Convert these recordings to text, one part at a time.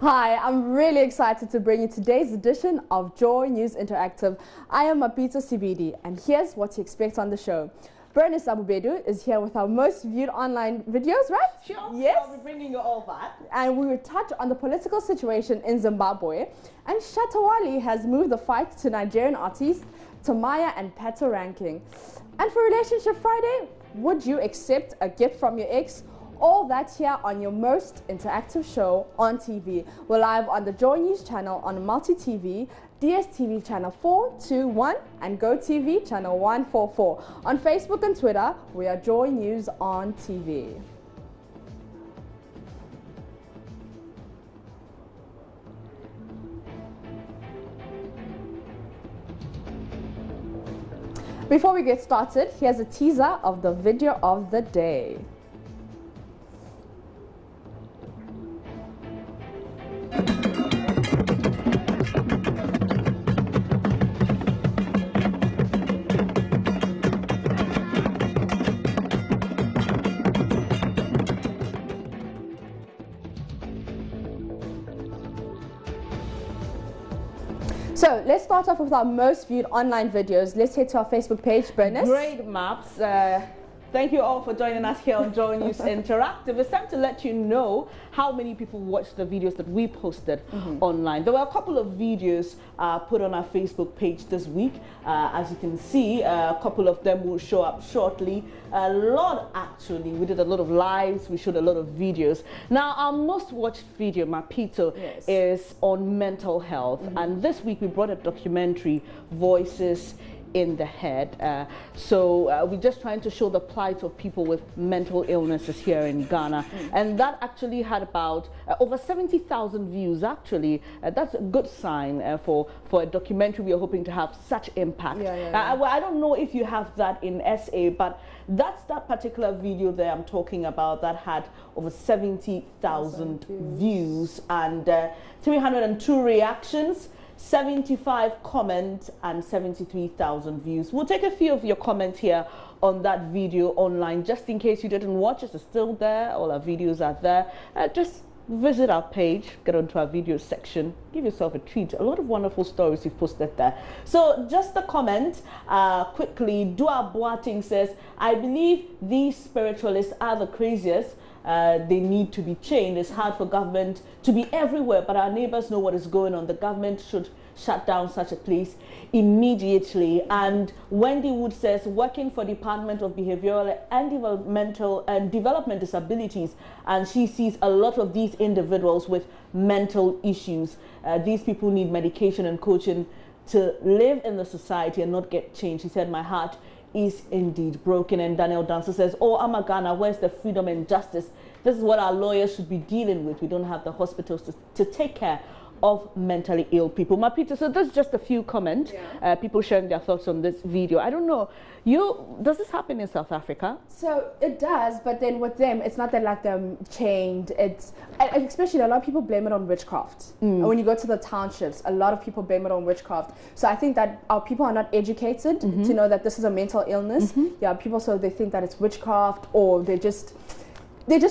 Hi, I'm really excited to bring you today's edition of Joy News Interactive. I am Mapito Sibidi, and here's what to expect on the show. Bernice Abubedu is here with our most viewed online videos, right? Sure. Yes. I'll be bringing you all that. And we will touch on the political situation in Zimbabwe. And Shatta Wale has moved the fight to Nigerian artists Tamaya and Pato ranking. And for Relationship Friday, would you accept a gift from your ex? All that here on your most interactive show on TV. We're live on the Joy News channel on Multi TV, DSTV channel 421 and GoTV channel 144. On Facebook and Twitter, we are Joy News on TV. Before we get started, here's a teaser of the video of the day. So let's start off with our most viewed online videos. Let's head to our Facebook page, Bernice. Great maps. Thank you all for joining us here on Joy News Interactive. It's time to let you know how many people watched the videos that we posted online. There were a couple of videos put on our Facebook page this week. As you can see, a couple of them will show up shortly. A lot, actually. We did a lot of lives. We showed a lot of videos. Now, our most watched video, Mapito, is on mental health. And this week, we brought a documentary, Voices in the Head. So we're just trying to show the plight of people with mental illnesses here in Ghana. And that actually had about over 70,000 views, actually. That's a good sign for a documentary. We are hoping to have such impact. I don't know if you have that in SA, but that's that particular video there I'm talking about that had over 70,000 views and 302 reactions. 75 comments and 73,000 views. We'll take a few of your comments here on that video online, just in case you didn't watch it. It's still there. All our videos are there. Just visit our page, get onto our video section, give yourself a treat. A lot of wonderful stories we've posted there. So just a comment quickly. Dua Boating says, I believe these spiritualists are the craziest. They need to be chained. It's hard for government to be everywhere, but our neighbors know what is going on. The government should shut down such a place immediately. And Wendy Wood says, working for Department of Behavioral and Development Disabilities, and she sees a lot of these individuals with mental issues. These people need medication and coaching to live in the society and not get changed. She said, my heart is indeed broken. And Daniel Dancer says, oh, Amagana, where's the freedom and justice? This is what our lawyers should be dealing with. We don't have the hospitals to take care of mentally ill people. Mapito, so there's just a few comments, people sharing their thoughts on this video. I don't know, does this happen in South Africa? So it does, but then with them, it's not that like them chained. It's especially a lot of people blame it on witchcraft. And when you go to the townships, a lot of people blame it on witchcraft. So I think that our people are not educated to know that this is a mental illness. Yeah, people, so they think that it's witchcraft, or they're just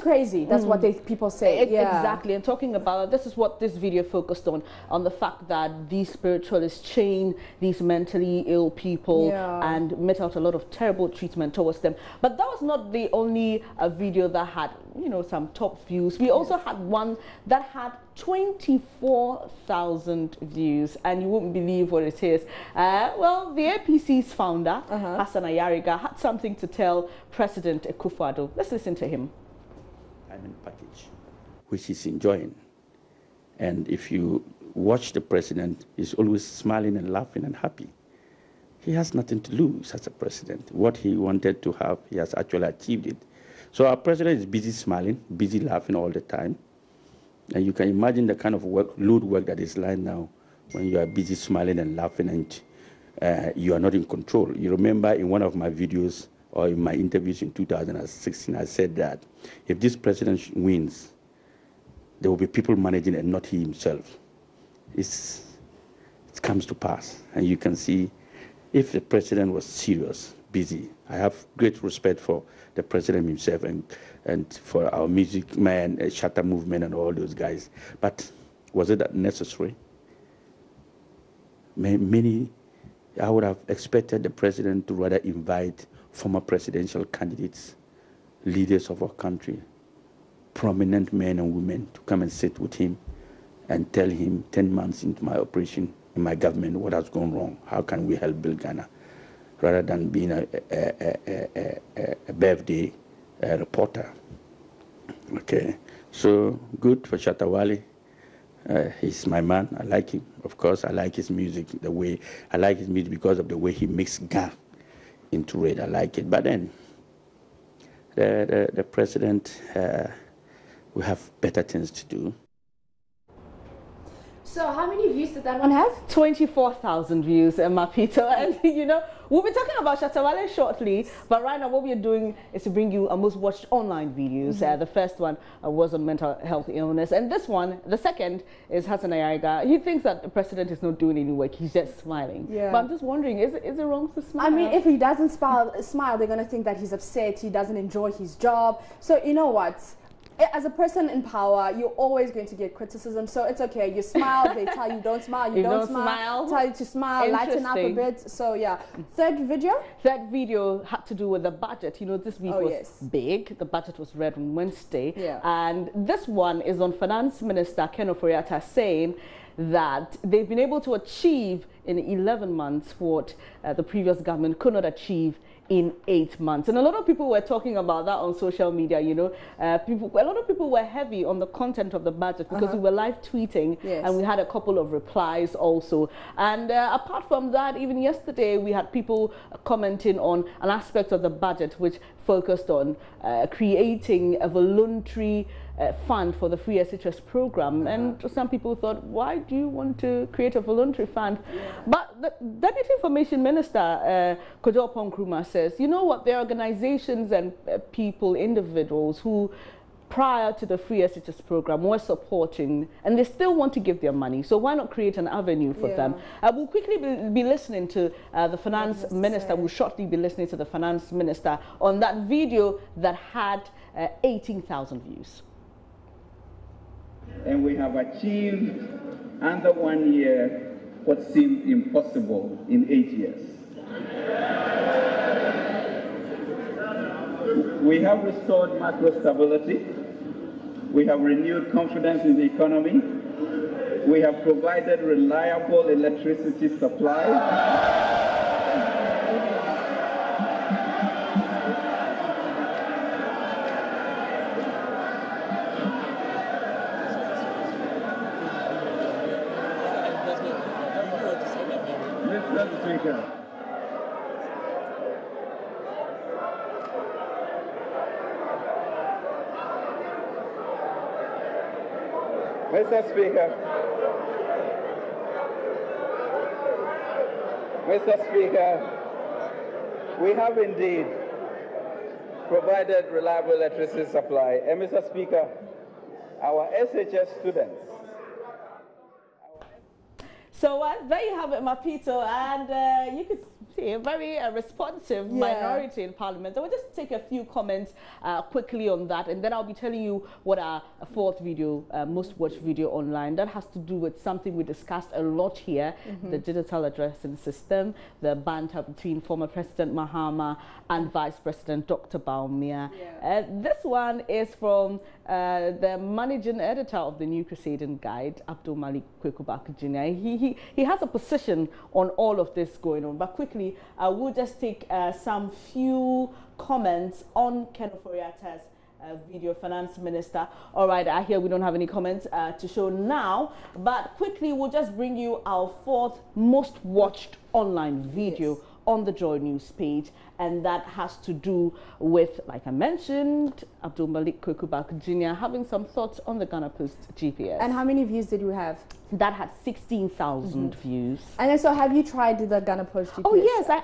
crazy. That's what people say. Exactly. And talking about, this is what this video focused on the fact that these spiritualists chain these mentally ill people and met out a lot of terrible treatment towards them. But that was not the only video that had, some top views. We also had one that had 24,000 views, and you wouldn't believe what it is. Well, the APC's founder, Hassan Ayariga, had something to tell President Akufo-Addo. Let's listen to him. Package, which he's enjoying. And if you watch the president, he's always smiling and laughing and happy. He has nothing to lose as a president. What he wanted to have, he has actually achieved it. So our president is busy smiling, busy laughing all the time. And you can imagine the kind of load work that is like now when you are busy smiling and laughing and you are not in control. You remember in one of my videos, or in my interviews in 2016, I said that if this president wins, there will be people managing and not he himself. It comes to pass. And you can see if the president was serious, busy. I have great respect for the president himself and for our music man, Shatta movement and all those guys. But Was it that necessary? Many, I would have expected the president to rather invite former presidential candidates, leaders of our country, prominent men and women to come and sit with him and tell him 10 months into my operation in my government what has gone wrong, how can we help build Ghana, rather than being a birthday reporter. Okay, so good for Shatta Wale. He's my man. I like him. Of course, I like his music. I like his music because of the way he mixed Ga into it. I like it. But then, the president will have better things to do. So how many views did that one have? 24,000 views, Mapito. And you know, we'll be talking about Shatta Wale shortly, but right now what we are doing is to bring you our most watched online videos. The first one was on mental health illness, and this one, the second, is Hassan Ayariga. He thinks that the president is not doing any work, he's just smiling. Yeah. But I'm just wondering, is it wrong to smile? I mean, if he doesn't smile, they're going to think that he's upset, he doesn't enjoy his job. So you know what? As a person in power, you're always going to get criticism, so it's okay. You smile, they tell you don't smile, you don't smile, tell you to smile, lighten up a bit. So yeah. Third video had to do with the budget. You know, this week was big. The budget was read on Wednesday. Yeah. And this one is on Finance Minister Ken Ofori-Atta saying that they've been able to achieve in 11 months what the previous government could not achieve in 8 months. And a lot of people were talking about that on social media, you know. A lot of people were heavy on the content of the budget because we were live tweeting and we had a couple of replies also. And apart from that, even yesterday we had people commenting on an aspect of the budget which focused on creating a voluntary fund for the free SHS program. And some people thought, why do you want to create a voluntary fund? But the Deputy Information Minister, Kojo Ponkrumah, says, you know what, there are organizations and people, individuals who prior to the free SHS program were supporting, and they still want to give their money, so why not create an avenue for them? We'll quickly be listening to the Finance Minister. We'll shortly be listening to the Finance Minister on that video that had 18,000 views. And we have achieved under 1 year what seemed impossible in 8 years. We have restored macro stability. We have renewed confidence in the economy. We have provided reliable electricity supply. Mr. Speaker. Mr. Speaker. Mr. Speaker, we have indeed provided reliable electricity supply. And Mr. Speaker, our SHS students. So there you have it, Mapito, and you could see a very responsive minority in Parliament. I will just take a few comments quickly on that, and then I'll be telling you what our fourth video, most watched video online, that has to do with something we discussed a lot here, the digital addressing system, the banter between former President Mahama and Vice President Dr. Baumia. This one is from the managing editor of the New Crusading Guide, Abdul Malik Kwekubaka Jr. He has a position on all of this going on, but quickly we'll just take some few comments on Ken Ofori-Atta's video, Finance Minister. All right, I hear we don't have any comments to show now, but quickly we'll just bring you our fourth most watched online video on the Joy News page, and that has to do with, like I mentioned, Abdul Malik Kwekubaka Jr. having some thoughts on the Ghana Post GPS. And how many views did you have? That had 16,000 views. And then, so have you tried the Ghana Post GPS? Oh yes, I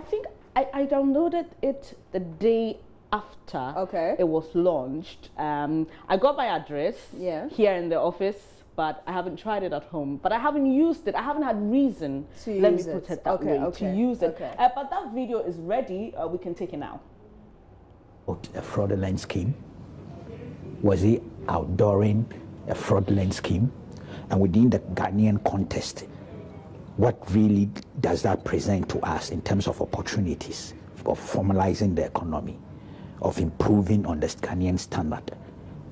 think I downloaded it the day after it was launched. I got my address here in the office, but I haven't tried it at home. But I haven't used it. I haven't had reason, let me put it that way, to use it. But that video is ready. We can take it now. A fraudulent scheme? Was he outdooring a fraudulent scheme? And within the Ghanaian context, what really does that present to us in terms of opportunities of formalizing the economy, of improving on the Ghanaian standard?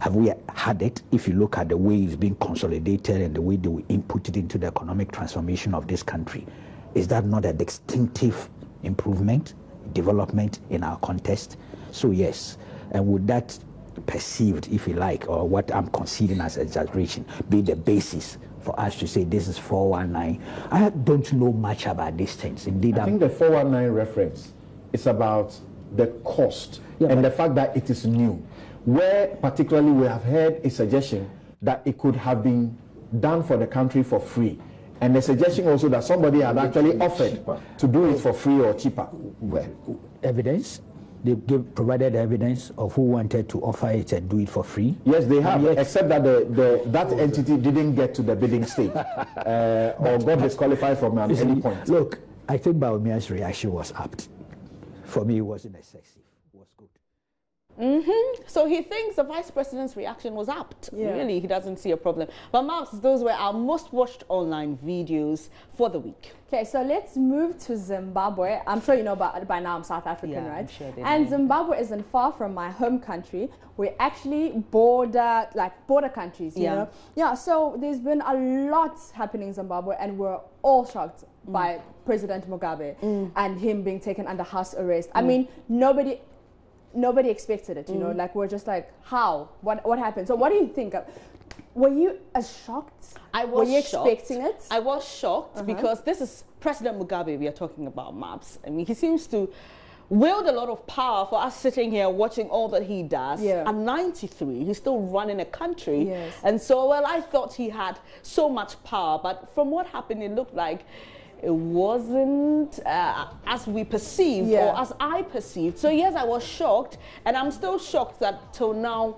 Have we had it? If you look at the way it's being consolidated and the way they will input it into the economic transformation of this country, is that not a distinctive improvement, development in our context? So yes, and would that perceived, if you like, or what I'm considering as exaggeration, be the basis for us to say this is 419? I don't know much about these things. Indeed, I think the 419 reference is about the cost and the fact that it is new, where particularly we have heard a suggestion that it could have been done for the country for free, and the suggestion also that somebody had actually offered to do it for free or cheaper. Well, evidence. They provided evidence of who wanted to offer it and do it for free. Yes, they have, except that that entity didn't get to the bidding stage or got disqualified from any point. Look, I think Bawumia's reaction was apt. For me, it wasn't excessive. It was good. So he thinks the vice president's reaction was apt. Really, he doesn't see a problem. But Maps, those were our most watched online videos for the week. Okay, so let's move to Zimbabwe. I'm sure you know by now I'm South African, right? I'm sure they and know. Zimbabwe isn't far from my home country. We're actually border countries, you know? Yeah, so there's been a lot happening in Zimbabwe, and we're all shocked by President Mugabe and him being taken under house arrest. I mean, nobody expected it, you know? Like, we're just like, how? What happened? So what do you think? Were you as shocked? I was Were you shocked. expecting it? I was shocked because this is President Mugabe we are talking about, Maps. I mean, he seems to wield a lot of power for us sitting here watching all that he does. At 93, he's still running a country. And so, well, I thought he had so much power, but from what happened, it looked like it wasn't as we perceived or as I perceived. So yes, I was shocked, and I'm still shocked that till now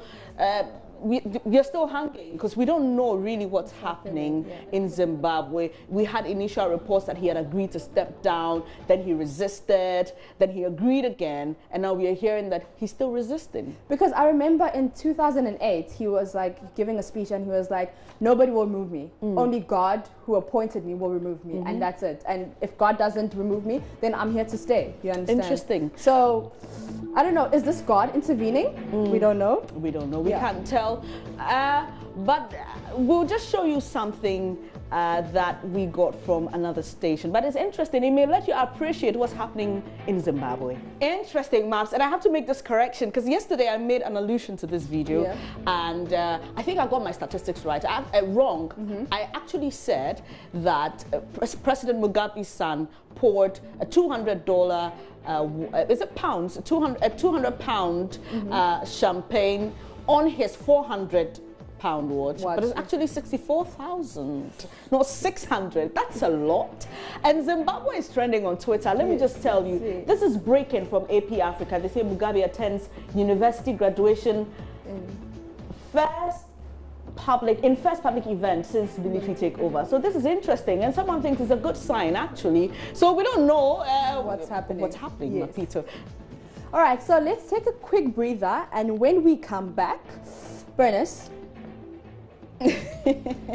we are still hanging because we don't know really what's happening in Zimbabwe. We had initial reports that he had agreed to step down, then he resisted, then he agreed again, and now we are hearing that he's still resisting. Because I remember in 2008, he was like giving a speech and he was like, nobody will remove me. Only God who appointed me will remove me, and that's it. And if God doesn't remove me, then I'm here to stay. You understand? Interesting. So, I don't know, is this God intervening? We don't know. We don't know. We can't tell. But we'll just show you something that we got from another station. But it's interesting. It may let you appreciate what's happening in Zimbabwe. Interesting, Maps. And I have to make this correction because yesterday I made an allusion to this video, and I think I got my statistics right. Wrong. I actually said that President Mugabe's son poured a $200 is it pounds? 200 pound champagne on his 400-pound watch, but it's actually 64,000, not 600. That's a lot. And Zimbabwe is trending on Twitter. Let me just tell you, this is breaking from AP Africa. They say Mugabe attends university graduation first public event since military takeover. So this is interesting, and someone thinks it's a good sign actually. So we don't know what's happening. Mapito. All right, so let's take a quick breather, and when we come back, Bernice, is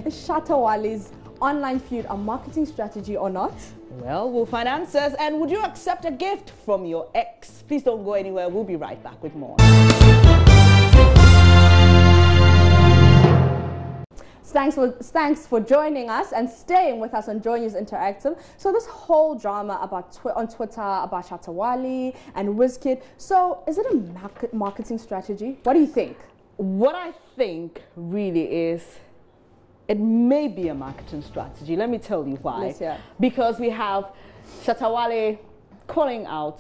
Shatta Wale's online feud a marketing strategy or not? Well, we'll find answers. And would you accept a gift from your ex? Please don't go anywhere. We'll be right back with more. Thanks for joining us and staying with us on Joy News Interactive. So this whole drama about on Twitter about Shatta Wale and Wizkid, so is it a marketing strategy? What do you think? What I think really is it may be a marketing strategy. Let me tell you why. Let's hear. Because we have Shatta Wale calling out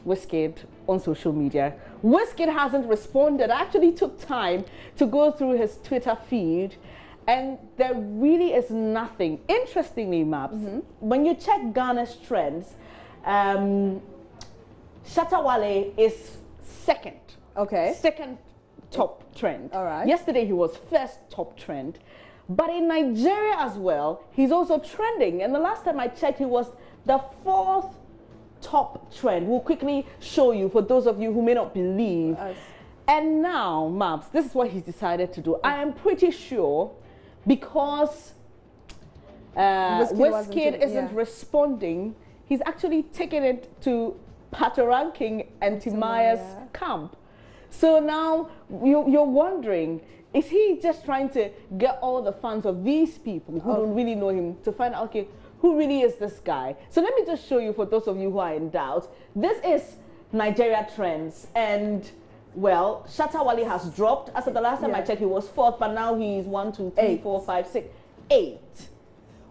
Wizkid on social media. Wizkid hasn't responded. I actually took time to go through his Twitter feed, and there really is nothing. Interestingly, Maps, when you check Ghana's trends, Shatta Wale is second. Okay. Second top trend. All right. Yesterday he was first top trend. But in Nigeria as well, he's also trending. And the last time I checked, he was the fourth top trend. We'll quickly show you for those of you who may not believe. And now, Maps, this is what he's decided to do. I am pretty sure because Wizkid isn't responding. He's actually taking it to Patoranking and Timaya's camp. So now you're wondering, is he just trying to get all the fans of these people who don't really know him to find out, okay, who really is this guy? So let me just show you, for those of you who are in doubt, this is Nigeria Trends. And, well, Shatta Wale has dropped. As of the last time I checked, he was 4th, but now he's 1, 2, 3, 4, 5, 6, 8.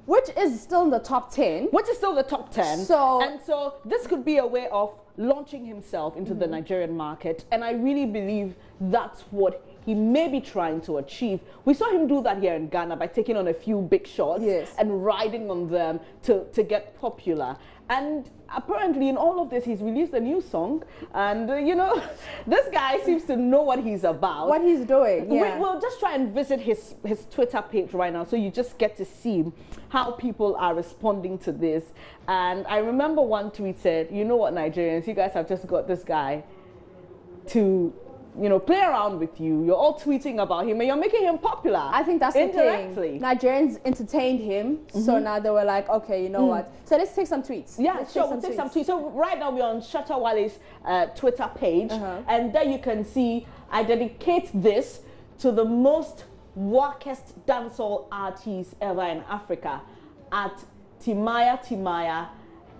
Which is still in the top 10. Which is still the top 10. So this could be a way of launching himself into the Nigerian market. And I really believe that's what he may be trying to achieve. We saw him do that here in Ghana by taking on a few big shots and riding on them to get popular. And apparently in all of this, he's released a new song. And, you know, this guy seems to know what he's about. What he's doing, We'll just try and visit his Twitter page right now, so you just get to see how people are responding to this. And I remember one tweet said, you know what, Nigerians, you guys have just got this guy to, you know, play around with you. You're all tweeting about him and you're making him popular. I think that's the thing. Nigerians entertained him, so now they were like, okay, you know what? So let's take some tweets. Yeah, we'll take some tweets. So right now we're on Shatta Wale's Twitter page, and there you can see, I dedicate this to the most wackest dancehall artist ever in Africa, at Timaya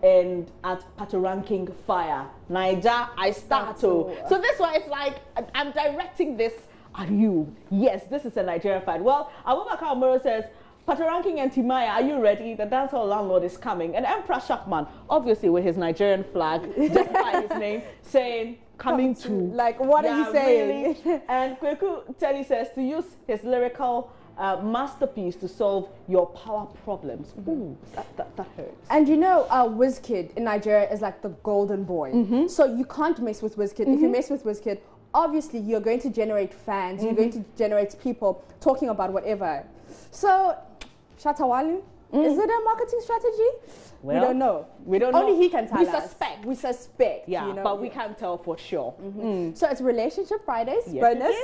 and at Patoranking Fire. Niger, I start to. So this one is like, I'm directing this at you. Yes, this is a Nigerian fight. Well, Abubakar Omoro says, Patoranking and Timaya, are you ready? The dancehall landlord is coming. And Emperor Shakman, obviously with his Nigerian flag, just by his name, saying, coming to. Like, what are you saying? Really. And Kweku Telly says, to use his lyrical masterpiece to solve your power problems. Ooh, that hurts. And you know, Wizkid in Nigeria is like the golden boy. So you can't mess with Wizkid. If you mess with Wizkid, obviously you're going to generate fans. You're going to generate people talking about whatever. So, Shatta Wale, is it a marketing strategy? Well, we don't know. We don't know. Only he can tell us. Suspect. We suspect. Yeah, you know? but we can't tell for sure. So it's Relationship Fridays. Yes, bonus.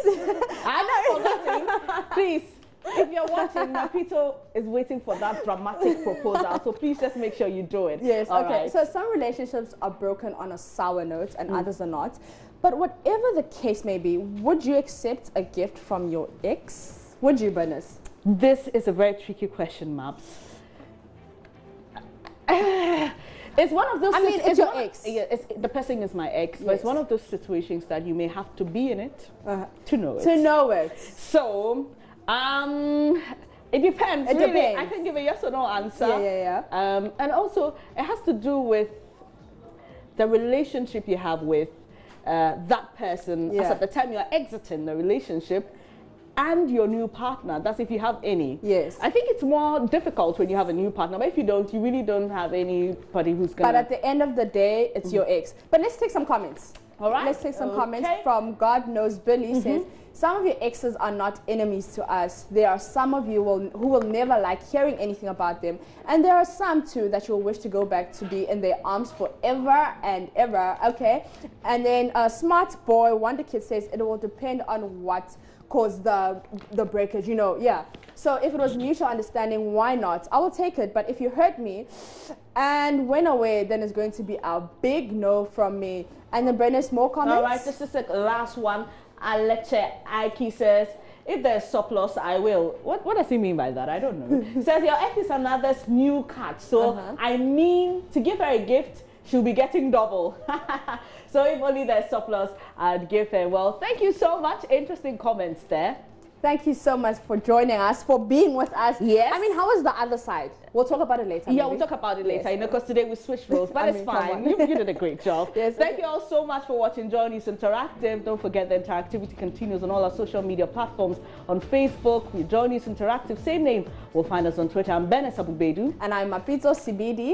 I'm not forgetting. Please, if you're watching, Mapito is waiting for that dramatic proposal. So please just make sure you do it. Yes, All okay. right. So some relationships are broken on a sour note and others are not. But whatever the case may be, would you accept a gift from your ex? Would you, Bernice? This is a very tricky question, Maps. It's one of those. I mean, it's your ex. Yeah, the person is my ex, but it's one of those situations that you may have to be in it to know it. To know it. So, it depends. It really. depends. I can give a yes or no answer. Yeah. And also, it has to do with the relationship you have with that person as at the time you are exiting the relationship, and your new partner. That's if you have any. Yes. I think it's more difficult when you have a new partner, but if you don't, you really don't have anybody who's going to... But at the end of the day, it's your ex. But let's take some comments. All right. Let's take some comments from God Knows Billy. Says, some of your exes are not enemies to us. There are some of you who will never like hearing anything about them. And there are some too that you'll wish to go back to be in their arms forever and ever. Okay. And then Smart Boy Wonder Kid says, it will depend on what caused the breakage, you know. So if it was mutual understanding, why not? I will take it. But if you hurt me and went away, then it's going to be a big no from me. And then Brenna's more comments. All right, this is the last one. Aleche Aiki says, if there's surplus, I will. What does he mean by that? I don't know. Says your ex is another's new cat. So I mean, to give her a gift, she'll be getting double. So if only there's surplus, I'd give her. Well, thank you so much. Interesting comments there. Thank you so much for joining us, for being with us. Yes. I mean, how is the other side? We'll talk about it later. Yeah, we'll talk about it later, you know, because today we switched roles, but it's fine. You did a great job. Yes. Thank you all so much for watching Joy News Interactive. Don't forget the interactivity continues on all our social media platforms. On Facebook, we Joy News Interactive, same name. We'll find us on Twitter. I'm Benes Abubedu. And I'm Mapito Sibidi.